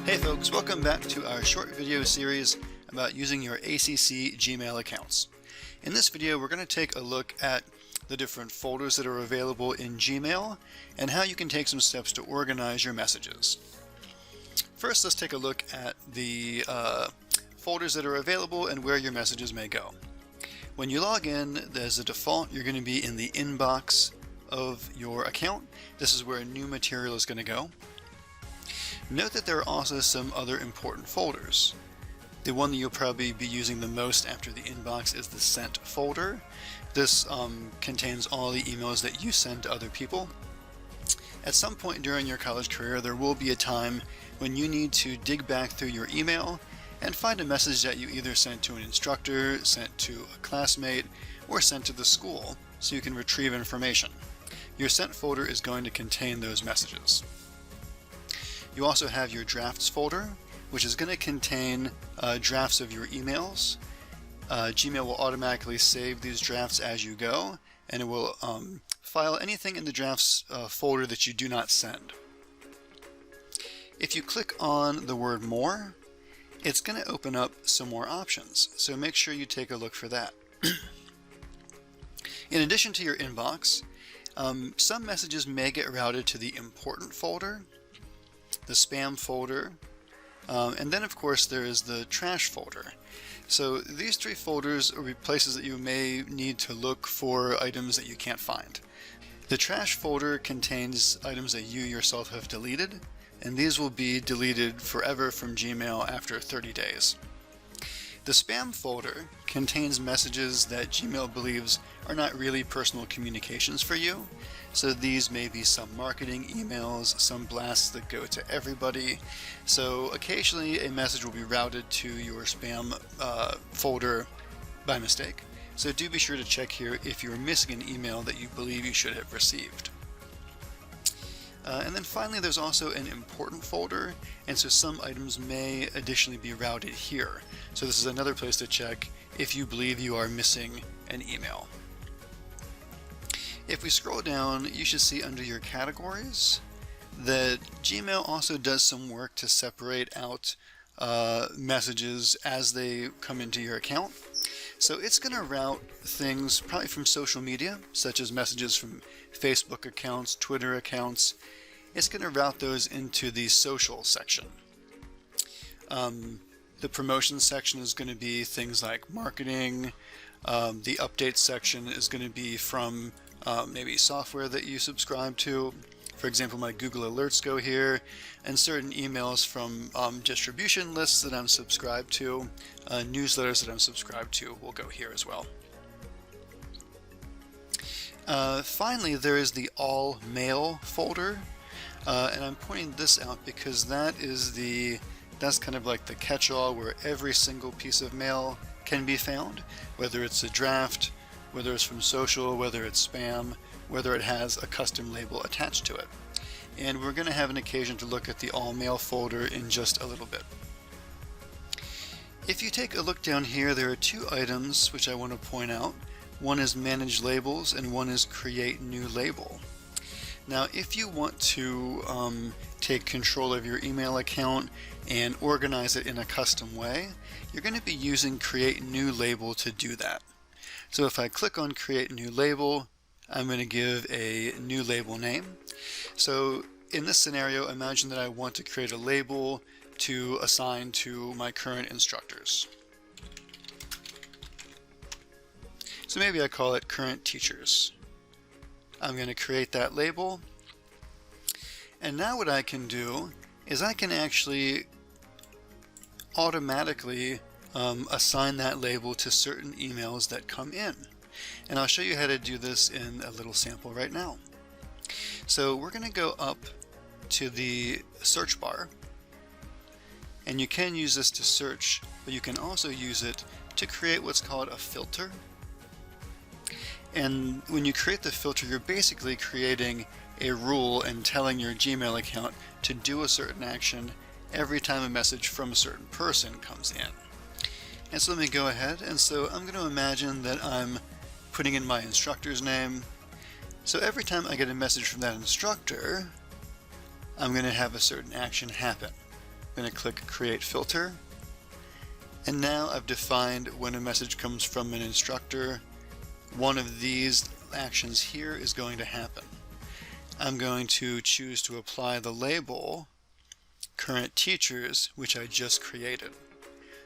Hey folks, welcome back to our short video series about using your ACC Gmail accounts. In this video, we're going to take a look at the different folders that are available in Gmail and how you can take some steps to organize your messages. First, let's take a look at the folders that are available and where your messages may go. When you log in, as a default, you're going to be in the inbox of your account. This is where new material is going to go. Note that there are also some other important folders. The one that you'll probably be using the most after the inbox is the sent folder. This contains all the emails that you send to other people. At some point during your college career, there will be a time when you need to dig back through your email and find a message that you either sent to an instructor, sent to a classmate, or sent to the school so you can retrieve information. Your sent folder is going to contain those messages. You also have your drafts folder, which is going to contain drafts of your emails. Gmail will automatically save these drafts as you go, and it will file anything in the drafts folder that you do not send. If you click on the word More, it's going to open up some more options, so make sure you take a look for that. In addition to your inbox, some messages may get routed to the important folder, the spam folder, and then of course there is the trash folder. So these three folders will be places that you may need to look for items that you can't find. The trash folder contains items that you yourself have deleted, and these will be deleted forever from Gmail after 30 days. The spam folder contains messages that Gmail believes are not really personal communications for you. So these may be some marketing emails, some blasts that go to everybody. So occasionally a message will be routed to your spam folder by mistake. So do be sure to check here if you're missing an email that you believe you should have received. And then finally, there's also an important folder, and so some items may additionally be routed here. So this is another place to check if you believe you are missing an email. If we scroll down, you should see under your categories that Gmail also does some work to separate out messages as they come into your account. So it's going to route things probably from social media, such as messages from Facebook accounts, Twitter accounts. It's going to route those into the social section. The promotion section is going to be things like marketing. The updates section is going to be from maybe software that you subscribe to. For example, my Google Alerts go here, and certain emails from distribution lists that I'm subscribed to, newsletters that I'm subscribed to will go here as well. Finally, there is the All Mail folder, and I'm pointing this out because that's kind of like the catch-all where every single piece of mail can be found, whether it's a draft, whether it's from social, whether it's spam, whether it has a custom label attached to it. And we're going to have an occasion to look at the All Mail folder in just a little bit. If you take a look down here, there are two items which I want to point out. One is Manage Labels and one is Create New Label. Now, if you want to take control of your email account and organize it in a custom way, you're going to be using Create New Label to do that. So if I click on Create New Label, I'm going to give a new label name. So in this scenario, imagine that I want to create a label to assign to my current instructors. So maybe I call it Current Teachers. I'm going to create that label. And now what I can do is I can actually automatically assign that label to certain emails that come in. And I'll show you how to do this in a little sample right now. So we're going to go up to the search bar, and you can use this to search, but you can also use it to create what's called a filter. And when you create the filter, you're basically creating a rule and telling your Gmail account to do a certain action every time a message from a certain person comes in. And so let me go ahead, and so I'm going to imagine that I'm putting in my instructor's name. So every time I get a message from that instructor, I'm going to have a certain action happen. I'm going to click Create Filter. And now I've defined when a message comes from an instructor, one of these actions here is going to happen. I'm going to choose to apply the label Current Teachers, which I just created.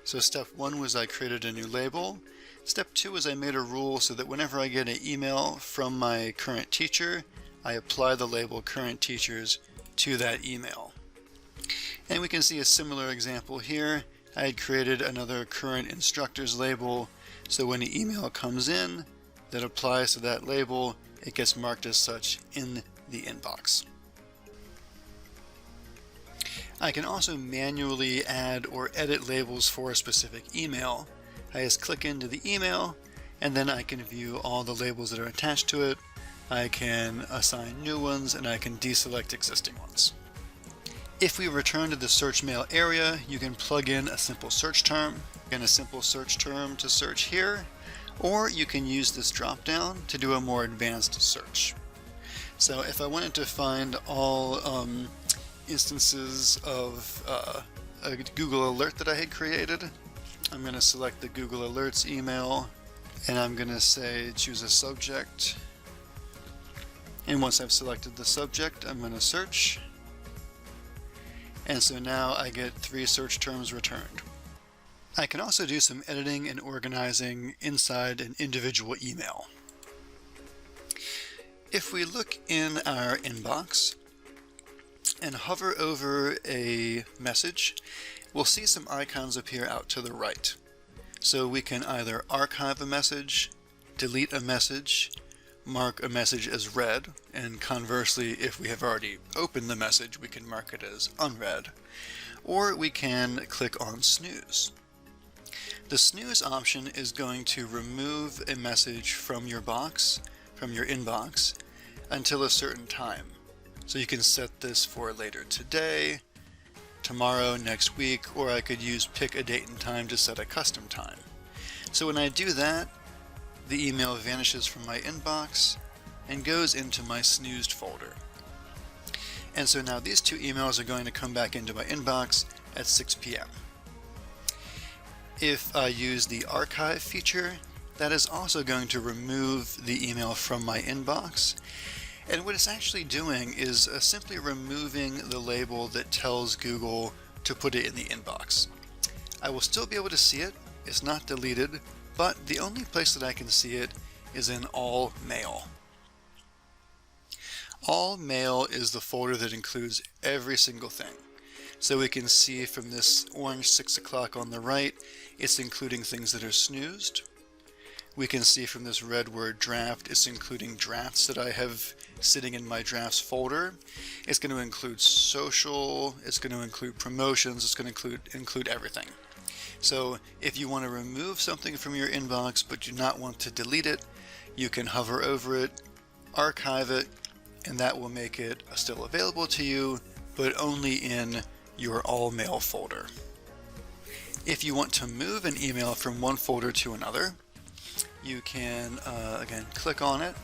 So step 1 was I created a new label. Step 2 is I made a rule so that whenever I get an email from my current teacher, I apply the label Current Teachers to that email. And we can see a similar example here. I had created another Current Instructors label, so when the email comes in that applies to that label, it gets marked as such in the inbox. I can also manually add or edit labels for a specific email. I just click into the email, and then I can view all the labels that are attached to it. I can assign new ones, and I can deselect existing ones. If we return to the search mail area, you can plug in a simple search term, and a simple search term to search here, or you can use this drop down to do a more advanced search. So if I wanted to find all instances of a Google alert that I had created, I'm going to select the Google Alerts email, and I'm going to say choose a subject. And once I've selected the subject, I'm going to search. And so now I get 3 search terms returned. I can also do some editing and organizing inside an individual email. If we look in our inbox and hover over a message, we'll see some icons appear out to the right. So we can either archive a message, delete a message, mark a message as read, and conversely, if we have already opened the message, we can mark it as unread, or we can click on snooze. The snooze option is going to remove a message from your box, from your inbox, until a certain time. So you can set this for later today, tomorrow, next week, or I could use pick a date and time to set a custom time. So when I do that, the email vanishes from my inbox and goes into my snoozed folder. And so now these 2 emails are going to come back into my inbox at 6 p.m. If I use the archive feature, that is also going to remove the email from my inbox. And what it's actually doing is simply removing the label that tells Google to put it in the inbox. I will still be able to see it. It's not deleted. But the only place that I can see it is in All Mail. All Mail is the folder that includes every single thing. So we can see from this orange 6 o'clock on the right, it's including things that are snoozed. We can see from this red word draft, it's including drafts that I have sitting in my drafts folder. It's going to include social, it's going to include promotions, it's going to include everything. So if you want to remove something from your inbox but do not want to delete it, you can hover over it, archive it, and that will make it still available to you, but only in your All Mail folder. If you want to move an email from one folder to another, you can again click on it,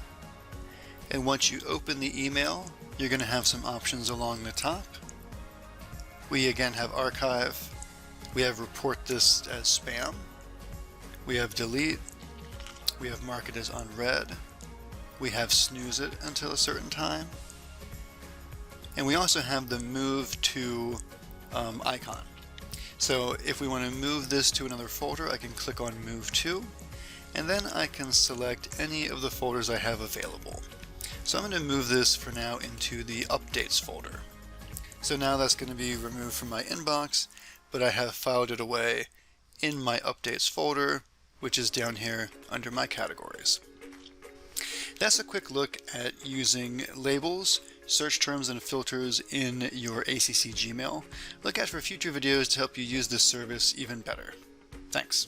and once you open the email, you're going to have some options along the top. We again have archive. We have report this as spam, we have delete, we have mark it as unread, we have snooze it until a certain time, and we also have the move to icon. So if we want to move this to another folder, I can click on move to, and then I can select any of the folders I have available. So I'm going to move this for now into the updates folder. So now that's going to be removed from my inbox, but I have filed it away in my updates folder, which is down here under my categories. That's a quick look at using labels, search terms, and filters in your ACC Gmail. Look out for future videos to help you use this service even better. Thanks.